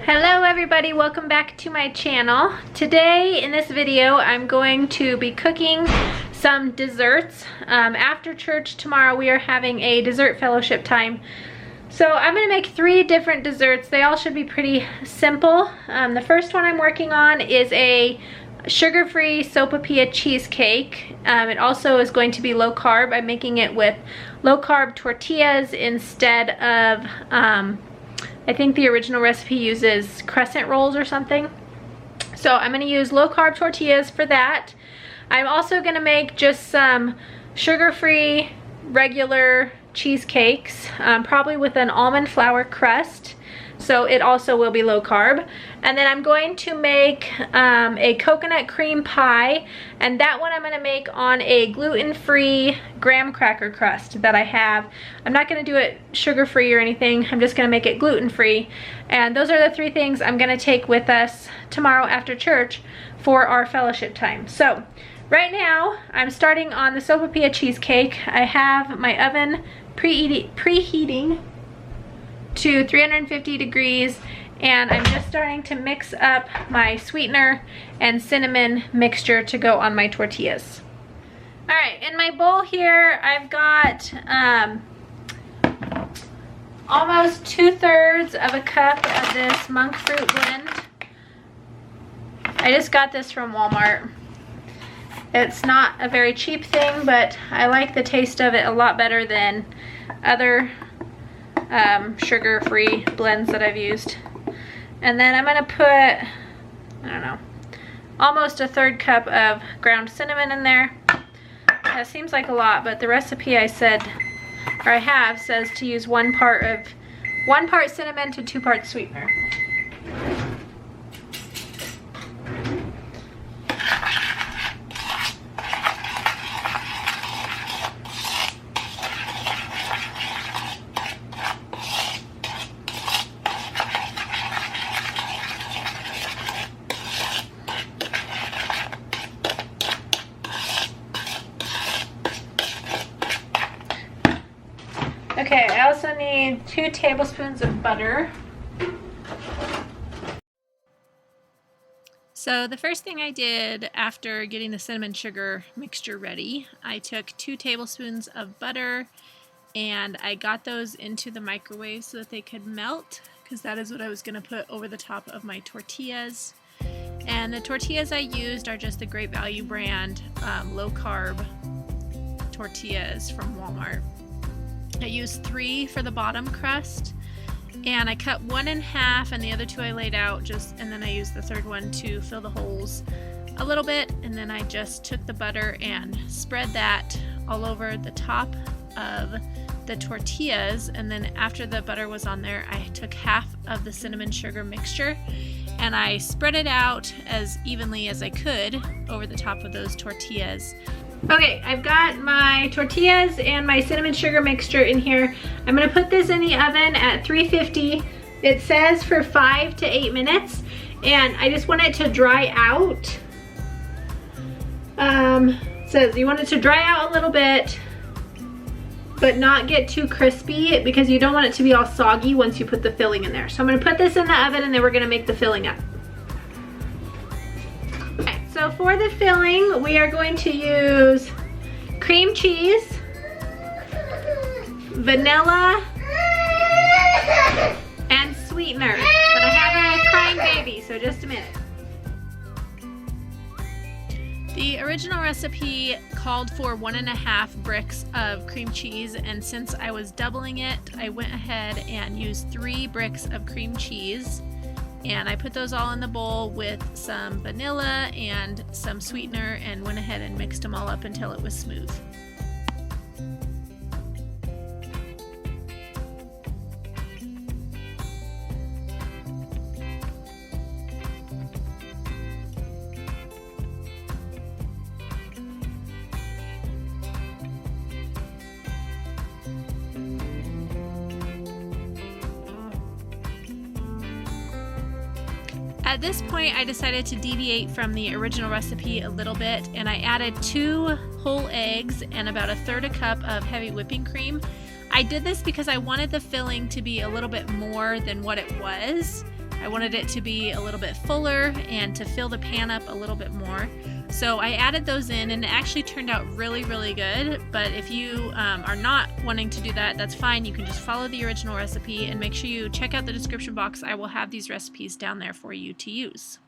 Hello everybody, welcome back to my channel. Today in this video I'm going to be cooking some desserts. After church tomorrow we are having a dessert fellowship time. So I'm going to make 3 different desserts. They all should be pretty simple. The first one I'm working on is a sugar-free Sopapilla Cheesecake. It also is going to be low carb. I'm making it with low carb tortillas instead of I think the original recipe uses crescent rolls or something. So I'm going to use low carb tortillas for that. I'm also going to make just some sugar-free regular cheesecakes, probably with an almond flour crust. So it also will be low carb. And then I'm going to make a coconut cream pie, and that one I'm going to make on a gluten-free graham cracker crust that I have. I'm not going to do it sugar-free or anything. I'm just going to make it gluten-free. And those are the 3 things I'm going to take with us tomorrow after church for our fellowship time. So right now I'm starting on the Sopapilla cheesecake. I have my oven preheating to 350 degrees, and I'm just starting to mix up my sweetener and cinnamon mixture to go on my tortillas. All right, in my bowl here I've got almost 2/3 of a cup of this monk fruit blend. I just got this from Walmart. It's not a very cheap thing, but I like the taste of it a lot better than other sugar-free blends that I've used. And then I'm gonna put, I don't know, almost a 1/3 cup of ground cinnamon in there. That seems like a lot, but the recipe I have says to use 1 part cinnamon to 2 parts sweetener. Okay, I also need 2 tablespoons of butter. So the first thing I did after getting the cinnamon sugar mixture ready, I took 2 tablespoons of butter and I got those into the microwave so that they could melt, because that is what I was going to put over the top of my tortillas. And the tortillas I used are just the Great Value brand low carb tortillas from Walmart. I used 3 for the bottom crust, and I cut 1 in half, and the other 2 I laid out and then I used the 3rd one to fill the holes a little bit, and then I just took the butter and spread that all over the top of the tortillas. And then after the butter was on there, I took half of the cinnamon sugar mixture and I spread it out as evenly as I could over the top of those tortillas. Okay, I've got my tortillas and my cinnamon sugar mixture in here. I'm gonna put this in the oven at 350. It says for 5 to 8 minutes, and I just want it to dry out. It says you want it to dry out a little bit, but not get too crispy, because you don't want it to be all soggy once you put the filling in there. So I'm gonna put this in the oven, and then we're gonna make the filling up. So for the filling, we are going to use cream cheese, vanilla, and sweetener. But I have a crying baby, so just a minute. The original recipe called for 1.5 bricks of cream cheese, and since I was doubling it, I went ahead and used 3 bricks of cream cheese. And I put those all in the bowl with some vanilla and some sweetener and went ahead and mixed them all up until it was smooth. At this point, I decided to deviate from the original recipe a little bit, and I added 2 whole eggs and about 1/3 cup of heavy whipping cream. I did this because I wanted the filling to be a little bit more than what it was. I wanted it to be a little bit fuller and to fill the pan up a little bit more. So I added those in, and it actually turned out really, really good. But if you are not wanting to do that, that's fine. You can just follow the original recipe, and make sure you check out the description box. I will have these recipes down there for you to use.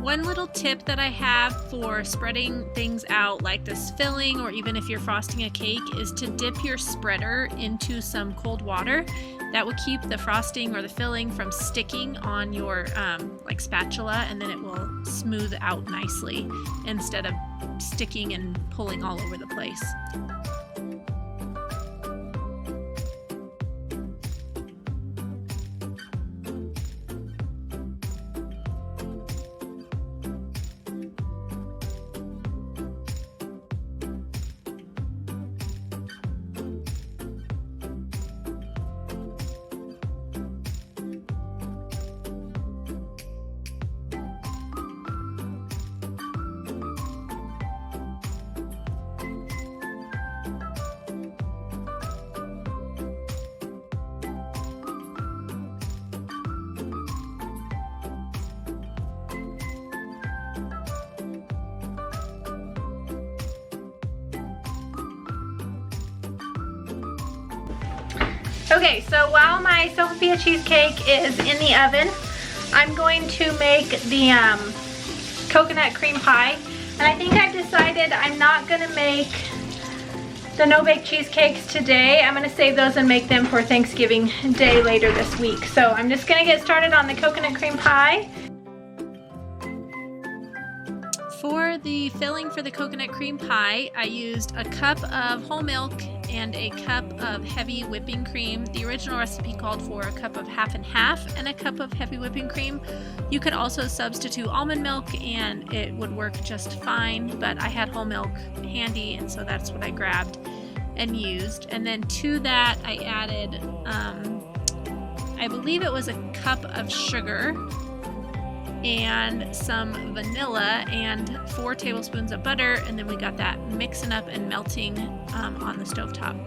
One little tip that I have for spreading things out like this filling, or even if you're frosting a cake, is to dip your spreader into some cold water. That will keep the frosting or the filling from sticking on your like spatula, and then it will smooth out nicely instead of sticking and pulling all over the place. Okay, so while my Sopapilla cheesecake is in the oven, I'm going to make the coconut cream pie. And I think I've decided I'm not gonna make the no-bake cheesecakes today. I'm gonna save those and make them for Thanksgiving Day later this week. So I'm just gonna get started on the coconut cream pie. For the filling for the coconut cream pie, I used a cup of whole milk and a cup of heavy whipping cream. The original recipe called for a cup of half and half and a cup of heavy whipping cream. You could also substitute almond milk and it would work just fine, but I had whole milk handy, and so that's what I grabbed and used. And then to that I added, I believe it was a cup of sugar and some vanilla and 4 tablespoons of butter, and then we got that mixing up and melting on the stovetop.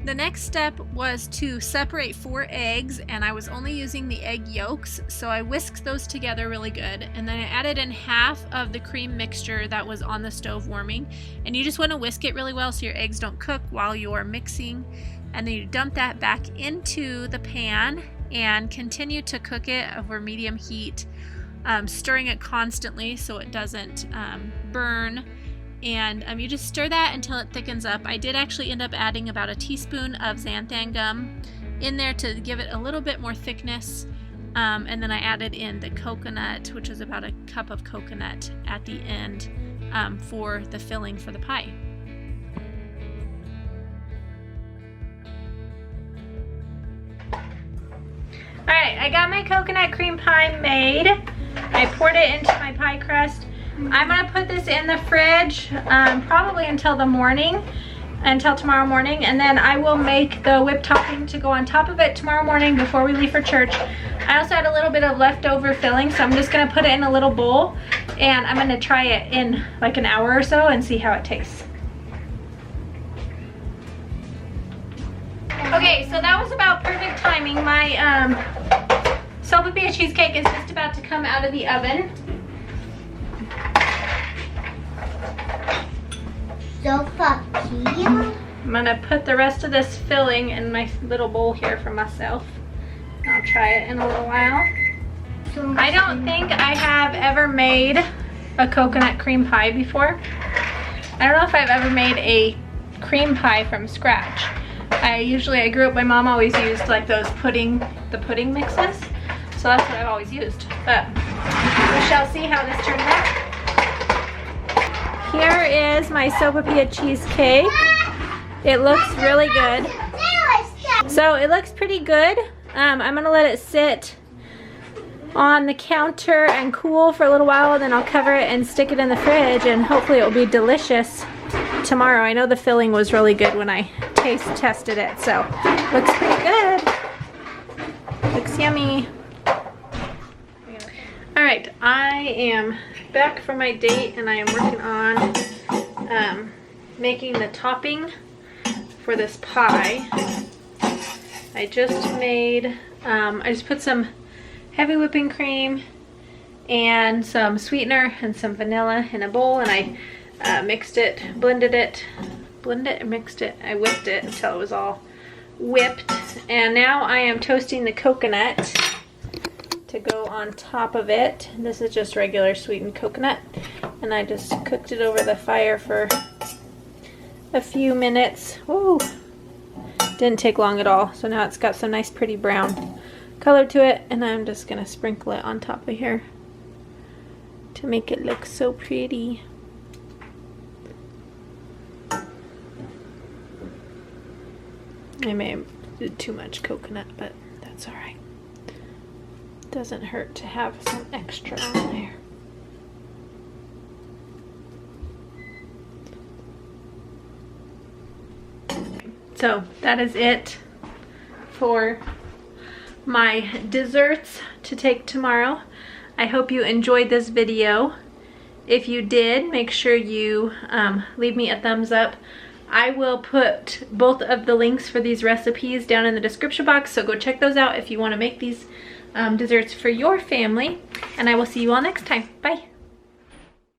The next step was to separate 4 eggs, and I was only using the egg yolks, so I whisked those together really good, and then I added in half of the cream mixture that was on the stove warming, and you just want to whisk it really well so your eggs don't cook while you're mixing, and then you dump that back into the pan and continue to cook it over medium heat, stirring it constantly so it doesn't burn. And you just stir that until it thickens up. I did actually end up adding about a teaspoon of xanthan gum in there to give it a little bit more thickness. And then I added in the coconut, which is about a cup of coconut at the end for the filling for the pie. Alright, I got my coconut cream pie made. I poured it into my pie crust. I'm going to put this in the fridge probably until the morning. until tomorrow morning, and then I will make the whipped topping to go on top of it tomorrow morning before we leave for church. I also had a little bit of leftover filling, so I'm just gonna put it in a little bowl and I'm gonna try it in like an hour or so and see how it tastes. Okay, so that was about perfect timing. My Sopapilla cheesecake is just about to come out of the oven. Sopapilla? I'm gonna put the rest of this filling in my little bowl here for myself. I'll try it in a little while. I don't think I have ever made a coconut cream pie before. I don't know if I've ever made a cream pie from scratch. I grew up, my mom always used like those pudding mixes. So that's what I've always used. But we shall see how this turns out. Here is my Sopapilla cheesecake. It looks really good. So it looks pretty good. I'm gonna let it sit on the counter and cool for a little while, and then I'll cover it and stick it in the fridge, and hopefully it will be delicious tomorrow. I know the filling was really good when I taste tested it, so looks pretty good. Looks yummy. All right, I am back from my date and I am working on making the topping for this pie. I just put some heavy whipping cream and some sweetener and some vanilla in a bowl, and I mixed it, blended it, mixed it, I whipped it until it was all whipped. And now I am toasting the coconut to go on top of it. This is just regular sweetened coconut, and I just cooked it over the fire for a few minutes. Whoa, didn't take long at all. So now it's got some nice pretty brown color to it, and I'm just gonna sprinkle it on top of here to make it look so pretty. I may have did too much coconut, but that's all right. Doesn't hurt to have some extra on there. So that is it for my desserts to take tomorrow. I hope you enjoyed this video. If you did, make sure you leave me a thumbs up. I will put both of the links for these recipes down in the description box, so go check those out if you want to make these desserts for your family, and I will see you all next time. Bye.